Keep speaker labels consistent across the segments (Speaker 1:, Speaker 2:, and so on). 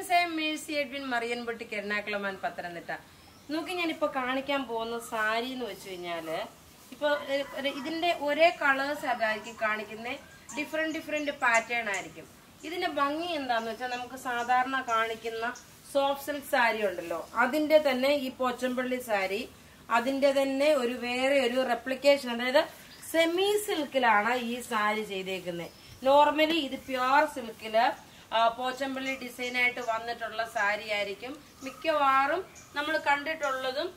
Speaker 1: Friends, I am Mercy Edwin, Marian boutique, Ernakulam and Pathanamthitta. നോക്കി ഞാനിപ്പോ കാണിക്കാൻ പോകുന്ന സാരി എന്ന് വെച്ച് കഴിഞ്ഞാല് ഇപ്പൊ ഇതിന്റെ ഒരേ കളേഴ്സ് ആയിരിക്കും കാണിക്കുന്ന, ഡിഫറെന്റ് പാറ്റേൺ ആയിരിക്കും. ഇതിന്റെ ഭംഗി എന്താന്ന് വെച്ചാൽ നമുക്ക് സാധാരണ കാണിക്കുന്ന സോഫ്റ്റ് സിൽക്ക് സാരി ഉണ്ടല്ലോ, അതിന്റെ തന്നെ ഈ പോച്ചമ്പള്ളി സാരി അതിന്റെ തന്നെ ഒരു വേറെ ഒരു റെപ്ലിക്കേഷൻ, അതായത് സെമി സിൽക്കിലാണ് ഈ സാരി ചെയ്തേക്കുന്നത്. നോർമലി ഇത് പ്യുവർ സിൽക്കില് പോച്ചമ്പള്ളി ഡിസൈനായിട്ട് വന്നിട്ടുള്ള സാരി ആയിരിക്കും മിക്കവാറും നമ്മൾ കണ്ടിട്ടുള്ളതും,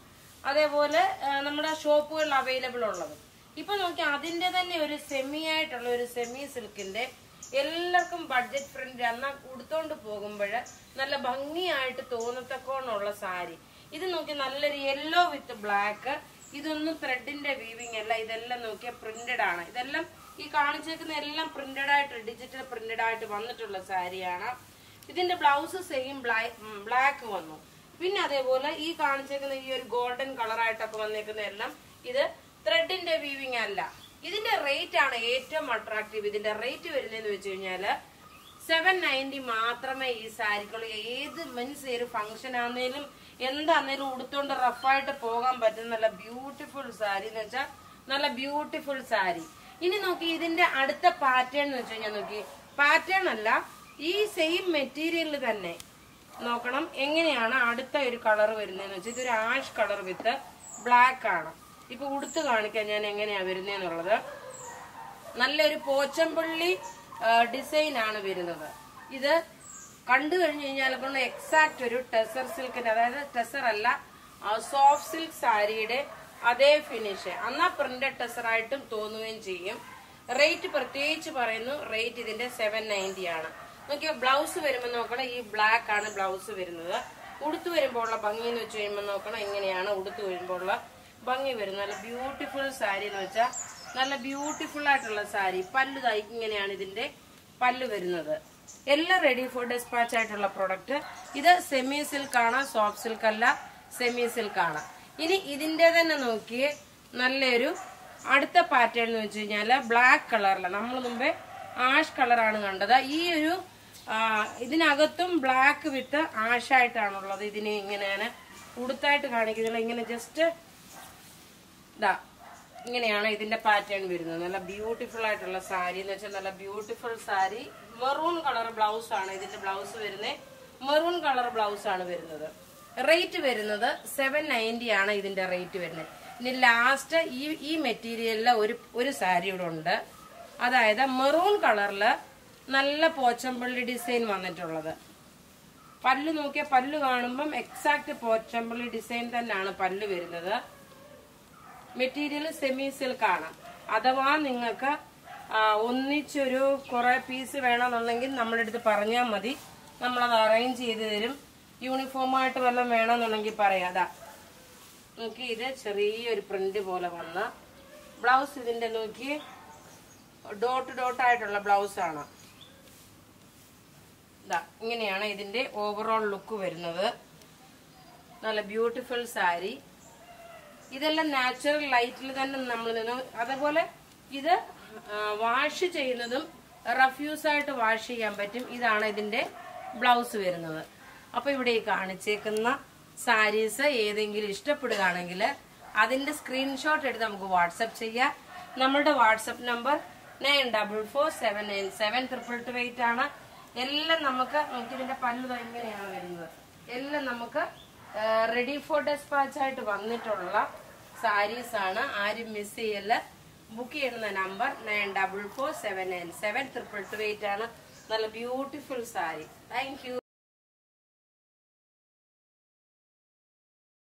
Speaker 1: അതേപോലെ നമ്മുടെ ഷോപ്പുകളിൽ അവൈലബിൾ ഉള്ളതും. ഇപ്പൊ നോക്കി അതിന്റെ തന്നെ ഒരു സെമി ആയിട്ടുള്ള ഒരു സെമി സിൽക്കിന്റെ എല്ലാവർക്കും ബഡ്ജറ്റ് ഫ്രണ്ട്ലി, എന്നാൽ ഉടുത്തോണ്ട് പോകുമ്പോൾ നല്ല ഭംഗിയായിട്ട് തോന്നത്തക്കോണുള്ള സാരി. ഇത് നോക്കി നല്ലൊരു യെല്ലോ വിത്ത് ബ്ലാക്ക്. ഇതൊന്നും ത്രെഡിന്റെ വീവിങ് അല്ല, ഇതെല്ലാം നോക്കിയാൽ പ്രിന്റഡ് ആണ്. ഇതെല്ലാം ഈ കാണിച്ചേക്കുന്ന എല്ലാം പ്രിന്റഡ് ആയിട്ട്, ഡിജിറ്റൽ പ്രിന്റഡ് ആയിട്ട് വന്നിട്ടുള്ള സാരിയാണ്. ഇതിന്റെ ബ്ലൗസ് സെയിം ബ്ലാക്ക് വന്നു. പിന്നെ അതേപോലെ ഈ കാണിച്ചേക്കുന്ന ഈ ഒരു ഗോൾഡൻ കളറായിട്ടൊക്കെ വന്നേക്കുന്ന എല്ലാം ഇത് ത്രെഡിന്റെ വീവിങ് അല്ല. ഇതിന്റെ റേറ്റ് ആണ് ഏറ്റവും അട്രാക്റ്റീവ്. ഇതിന്റെ റേറ്റ് വരുന്നതെന്ന് വെച്ച് കഴിഞ്ഞാല് 790 മാത്രമേ ഈ സാരിക്കുള്ളൂ. ഏത് മീൻസ് ഒരു ഫംഗ്ഷൻ ആണെങ്കിലും എന്താന്നേലും ഉടുത്തോണ്ട് റഫായിട്ട് പോകാൻ പറ്റുന്ന നല്ല ബ്യൂട്ടിഫുൾ സാരി എന്ന് വെച്ചാൽ നല്ല ബ്യൂട്ടിഫുൾ സാരി. ഇനി നോക്കി ഇതിന്റെ അടുത്ത പാറ്റേൺ എന്ന് വെച്ച് കഴിഞ്ഞാൽ നോക്കി, പാറ്റേൺ അല്ല, ഈ സെയിം മെറ്റീരിയലിൽ തന്നെ നോക്കണം എങ്ങനെയാണ് അടുത്ത ഒരു കളർ വരുന്നതെന്ന് വെച്ചാൽ ഇതൊരു ആഷ് കളർ വിത്ത് ബ്ലാക്ക് ആണ്. ഇപ്പൊ ഉടുത്ത് കാണിക്കാൻ ഞാൻ എങ്ങനെയാ വരുന്നതെന്നുള്ളത്. നല്ലൊരു പോച്ചമ്പള്ളി ഡിസൈൻ ആണ് വരുന്നത്. ഇത് കണ്ടു കഴിഞ്ഞു കഴിഞ്ഞാൽ കൊണ്ട് എക്സാക്ട് ഒരു ടെസർ സിൽക്കിന്റെ, അതായത് ടെസർ അല്ല സോഫ്റ്റ് സിൽക്ക് സാരിയുടെ അതേ ഫിനിഷ്, എന്നാ പ്രിന്റഡ് ടെസർ ആയിട്ടും തോന്നുകയും ചെയ്യും. റേറ്റ് പ്രത്യേകിച്ച് പറയുന്നു, റേറ്റ് ഇതിന്റെ 790 ആണ്. നോക്കിയാൽ ബ്ലൗസ് വരുമ്പോൾ നോക്കണം, ഈ ബ്ലാക്ക് ആണ് ബ്ലൗസ് വരുന്നത്. ഉടുത്തു വരുമ്പോൾ ഉള്ള ഭംഗി എന്ന് വെച്ച് കഴിയുമ്പോൾ നോക്കണം എങ്ങനെയാണ് ഉടുത്തു വരുമ്പോൾ ഉള്ള ഭംഗി വരുന്നത്. നല്ല ബ്യൂട്ടിഫുൾ സാരി എന്ന് വെച്ചാൽ നല്ല ബ്യൂട്ടിഫുൾ ആയിട്ടുള്ള സാരി. പല്ലു ഇങ്ങനെയാണ് ഇതിന്റെ പല്ലു വരുന്നത്. എല്ലാം റെഡി ഫോർ ഡെസ്പാച്ച് ആയിട്ടുള്ള പ്രൊഡക്റ്റ്. ഇത് സെമി സിൽക്ക് ആണ്, സോഫ്റ്റ് സിൽക്ക് അല്ല, സെമി സിൽക്ക് ആണ്. ഇനി ഇതിന്റെ തന്നെ നോക്കിയേ നല്ലൊരു അടുത്ത പാറ്റേൺ എന്ന് വെച്ച് കഴിഞ്ഞാല് ബ്ലാക്ക് കളറില്, നമ്മൾ മുമ്പേ ആഷ് കളറാണ് കണ്ടത്. ഈ ഒരു ഇതിനകത്തും ബ്ലാക്ക് വിത്ത് ആഷായിട്ടാണുള്ളത്. ഇതിനെ ഇങ്ങനെയാണ് ഉടുത്തായിട്ട് കാണിക്കുന്നില്ല, ഇങ്ങനെ ജസ്റ്റ് ഇതാ ഇങ്ങനെയാണ് ഇതിന്റെ പാറ്റേൺ വരുന്നത്. നല്ല ബ്യൂട്ടിഫുൾ ആയിട്ടുള്ള സാരി എന്ന് വെച്ചാൽ നല്ല beautiful sari. Maroon colour blouse ആണ് ഇതിന്റെ ബ്ലൗസ് വരുന്നത്. മെറൂൺ കളർ ബ്ലൗസ് ആണ് വരുന്നത്. റേറ്റ് വരുന്നത് 790 ആണ് ഇതിന്റെ റേറ്റ് വരുന്നത്. ഇനി ലാസ്റ്റ് ഈ മെറ്റീരിയലില് ഒരു സാരി ഇവിടെ ഉണ്ട്, അതായത് മെറൂൺ കളറില് നല്ല പോച്ചമ്പള്ളി ഡിസൈൻ വന്നിട്ടുള്ളത്. പല്ല് നോക്കിയാൽ പല്ല് കാണുമ്പം എക്സാക്ട് പോച്ചമ്പള്ളി ഡിസൈൻ തന്നെയാണ് പല്ല് വരുന്നത്. മെറ്റീരിയൽ സെമി സിൽക്ക് ആണ്. അഥവാ നിങ്ങൾക്ക് ഒന്നിച്ചൊരു കുറെ പീസ് വേണമെന്നുണ്ടെങ്കിൽ നമ്മുടെ അടുത്ത് പറഞ്ഞാൽ മതി, നമ്മളത് അറേഞ്ച് ചെയ്ത് തരും. യൂണിഫോമായിട്ട് വല്ലതും വേണമെന്നുണ്ടെങ്കിൽ പറയാം. അതാ നോക്കി, ഇത് ചെറിയൊരു പ്രിന്റ് പോലെ വന്ന ബ്ലൗസ്. ഇതിന്റെ നോക്കി ഡോട്ട് ആയിട്ടുള്ള ബ്ലൗസ് ആണ്. ഇതാ ഇങ്ങനെയാണ് ഇതിന്റെ ഓവറോൾ ലുക്ക് വരുന്നത്. നല്ല ബ്യൂട്ടിഫുൾ സാരി. ഇതെല്ലാം നാച്ചുറൽ ലൈറ്റിൽ തന്നെ നമ്മൾ നിന്ന്, അതേപോലെ ഇത് വാഷ് ചെയ്യുന്നതും റഫ്യൂസ് ആയിട്ട് വാഷ് ചെയ്യാൻ പറ്റും. ഇതാണ് ഇതിന്റെ ബ്ലൗസ് വരുന്നത്. അപ്പൊ ഇവിടെ ഈ കാണിച്ചേക്കുന്ന സാരീസ് ഏതെങ്കിലും ഇഷ്ടപ്പെടുകയാണെങ്കിൽ അതിന്റെ സ്ക്രീൻഷോട്ട് എടുത്ത് നമുക്ക് വാട്സപ്പ് ചെയ്യാം. നമ്മളുടെ വാട്സപ്പ് നമ്പർ 9447972228 ആണ്. എല്ലാം നമുക്ക് ഇതിന്റെ പല്ലു ഇങ്ങനെയാണ് വരുന്നത്. എല്ലാം നമുക്ക് റെഡി ഫോർ ഡെസ്പാച്ച് ആയിട്ട് വന്നിട്ടുള്ള സാരീസ് ആണ്. ആരും മിസ് ചെയ്യല്ല. ബുക്ക് ചെയ്യുന്ന നമ്പർ 9447972228 ആണ്. നല്ല ബ്യൂട്ടിഫുൾ സാരി. Thank you.